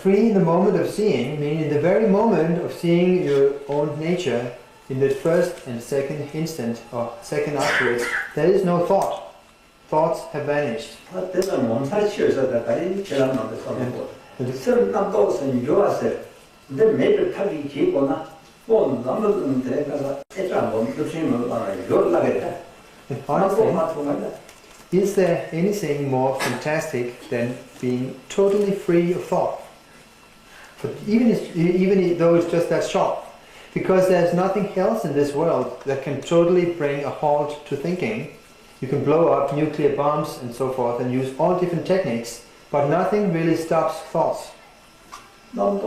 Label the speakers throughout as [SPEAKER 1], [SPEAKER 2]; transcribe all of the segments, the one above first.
[SPEAKER 1] free in the moment of seeing, meaning in the very moment of seeing your own nature, in the first and second instant or second afterwards, there is no thought. Thoughts have vanished. Is there anything more fantastic than being totally free of thought? But even though it's just that short, because there's nothing else in this world that can totally bring a halt to thinking. You can blow up nuclear bombs and so forth and use all different techniques, but nothing really stops thoughts. But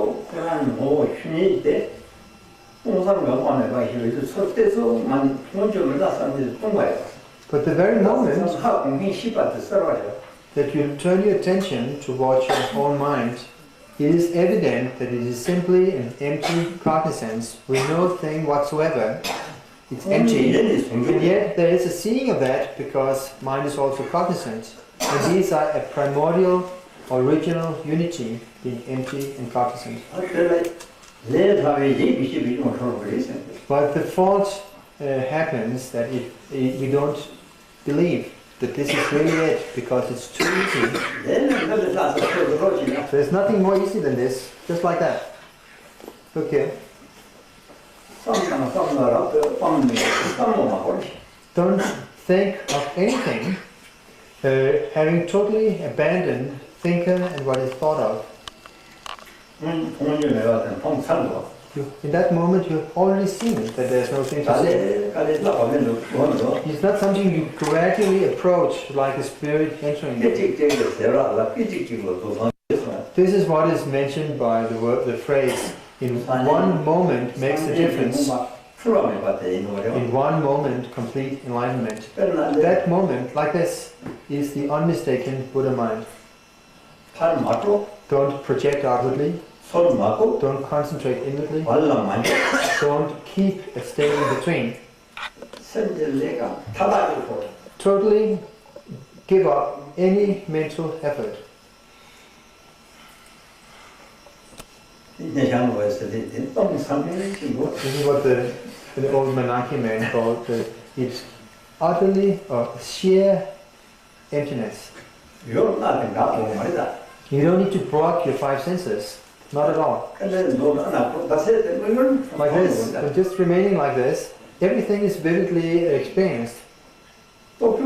[SPEAKER 1] the very moment that you turn your attention towards your own mind, it is evident that it is simply an empty cognizance with no thing whatsoever. It's empty, and yet there is a seeing of that because mind is also cognizant. And these are a primordial, original unity, being empty and cognizant. But the fault happens that we don't believe that this is really it because it's too easy. There's nothing more easy than this, just like that. Okay. Don't think of anything, having totally abandoned thinker and what is thought of. In that moment you've already seen that there's no thing to say. It's not something you gradually approach like a spirit entering it. This is what is mentioned by the phrase, in one moment makes a difference. In one moment, complete enlightenment. That moment, like this, is the unmistaken Buddha mind. Don't project outwardly. Don't concentrate inwardly. Don't keep a state in between. Totally give up any mental effort. This is what the old Menaki man called it's utterly or sheer emptiness. You don't need to block your five senses, not at all. Like this, just remaining like this, everything is vividly experienced. But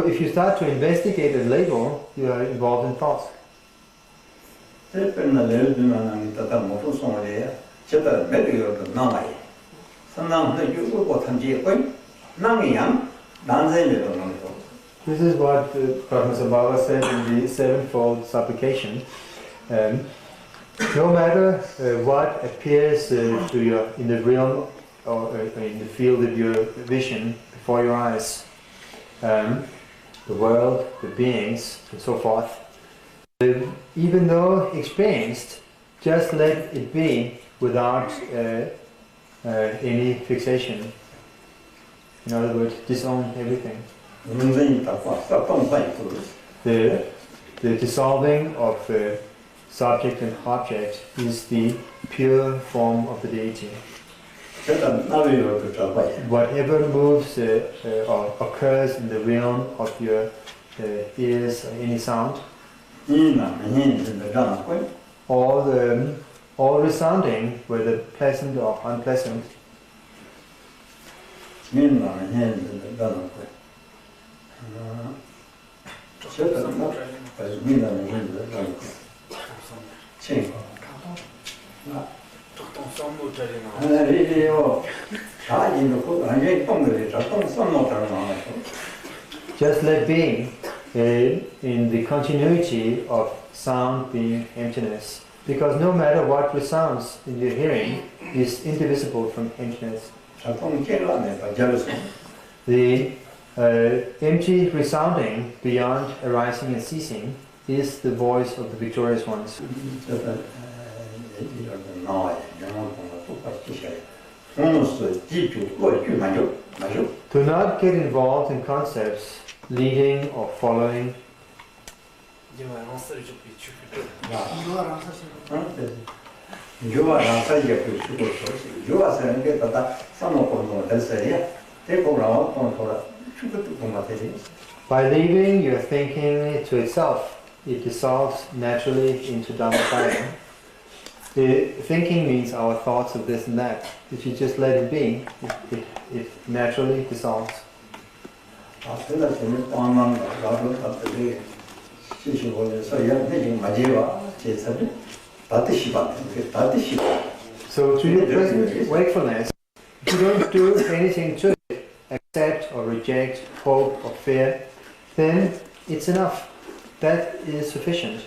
[SPEAKER 1] if you start to investigate and label, you are involved in thoughts. This is what Professor Baba said in the sevenfold supplication. No matter what appears to you in the realm or in the field of your vision before your eyes, the world, the beings, and so forth, even though experienced, just let it be without any fixation. In other words, disown everything. The dissolving of subject and object is the pure form of the deity. Whatever moves or occurs in the realm of your ears or any sound, all resounding, whether pleasant or unpleasant, just let be in the continuity of sound being emptiness, because no matter what resounds in your hearing is indivisible from emptiness. The empty resounding beyond arising and ceasing is the voice of the victorious ones. Do not get involved in concepts leading or following By leaving your thinking to itself, it dissolves naturally into Dhammakaya. The thinking means our thoughts of this and that. If you just let it be, it naturally dissolves. So to your present wakefulness, if you don't do anything to it, accept or reject, hope or fear, then it's enough. That is sufficient.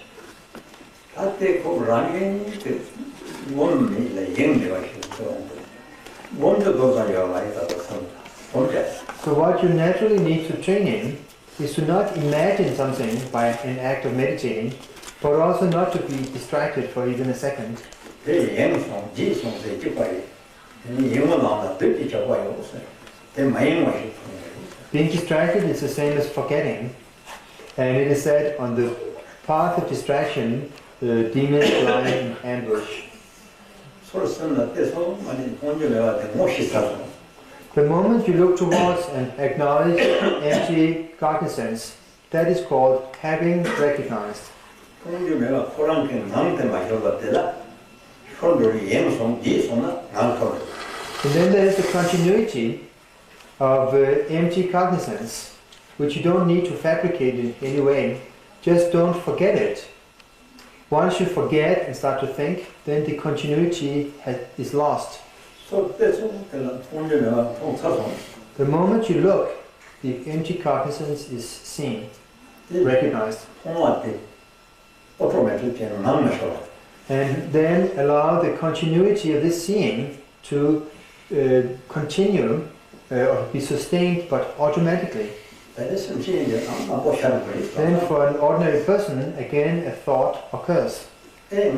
[SPEAKER 1] So what you naturally need to train in is to not imagine something by an act of meditating, but also not to be distracted for even a second. Being distracted is the same as forgetting, and it is said on the path of distraction, the demons lie in ambush. The moment you look towards and acknowledge empty cognizance, that is called having recognized. And then there is the continuity of empty cognizance, which you don't need to fabricate in any way. Just don't forget it. Once you forget and start to think, then the continuity is lost. The moment you look, the empty cognizance is seen, recognized. And then allow the continuity of this seeing to continue or be sustained, but automatically. Then for an ordinary person, again a thought occurs. Then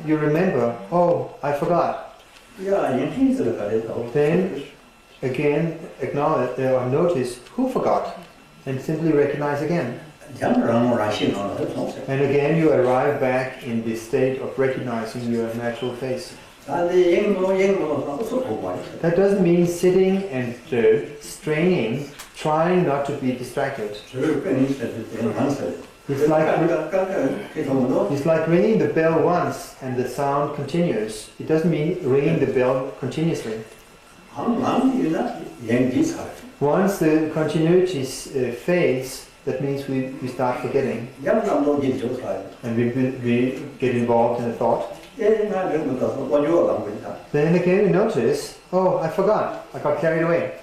[SPEAKER 1] you remember, oh, I forgot. Then again acknowledge or notice who forgot and simply recognize again. And again you arrive back in the state of recognizing your natural face. That doesn't mean sitting and straining, trying not to be distracted. It's like ringing the bell once and the sound continues. It doesn't mean ringing the bell continuously. Once the continuity fades, that means we start forgetting. And we get involved in a thought. Then again we notice, oh, I forgot. I got carried away.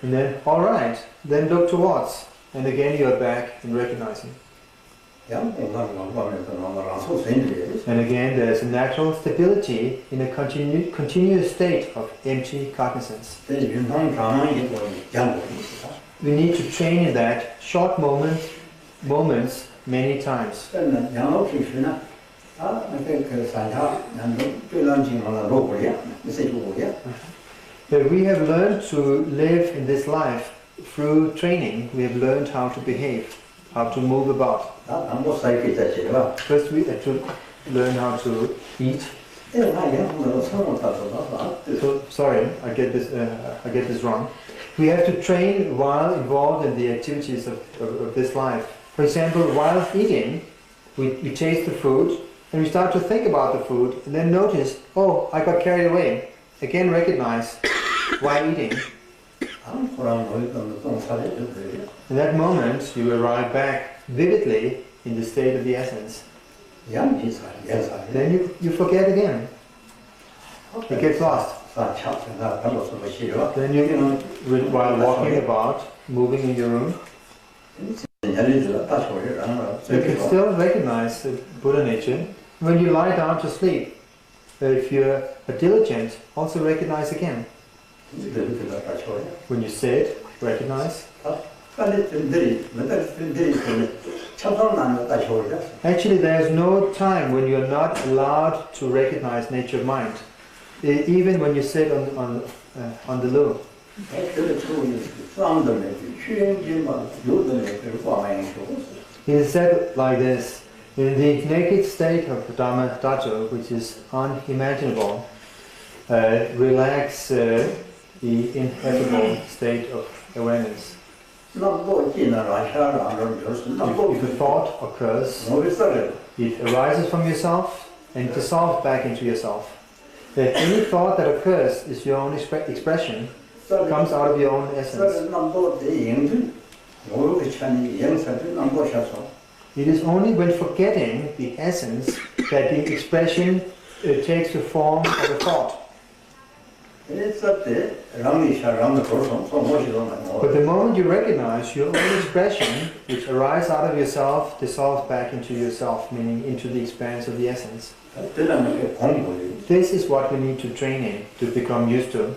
[SPEAKER 1] And then, alright, then look towards. And again you are back in recognizing. And again there's a natural stability in a continuous state of empty cognizance. We need to train in that short moments many times. We have learned to live in this life through training. We have learned how to behave, how to move about. First we have to learn how to eat. So, sorry, I get this wrong. We have to train while involved in the activities of this life. For example, while eating, we taste the food and we start to think about the food and then notice, oh, I got carried away. Again recognize while eating. In that moment, you arrive back vividly in the state of the essence. Then you forget again. It gets lost. Then you, while walking about, moving in your room, you can still recognize the Buddha nature. When you lie down to sleep, if you're diligent, also recognize again. When you sit, recognize. Actually, there is no time when you are not allowed to recognize nature of mind. Even when you sit on the loo, It is said like this: in the naked state of Dhamma Dhatu, which is unimaginable, relax the ineffable state of awareness. If a thought occurs, it arises from yourself and dissolves back into yourself. If any thought that occurs is your own expression, comes out of your own essence. It is only when forgetting the essence that the expression takes the form of a thought. But the moment you recognize your own expression, which arises out of yourself, dissolves back into yourself, meaning into the expanse of the essence. This is what we need to train in, to become used to.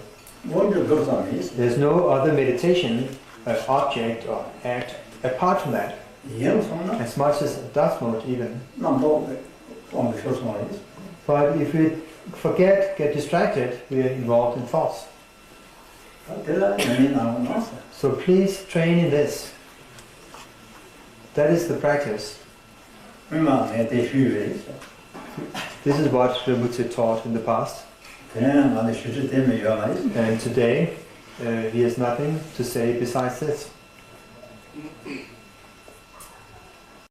[SPEAKER 1] There's no other meditation, object or act apart from that. As much as death mode even. But if we forget, get distracted, we are involved in thoughts. So please train in this. That is the practice. This is what Rinpoche taught in the past. And today, he has nothing to say besides this.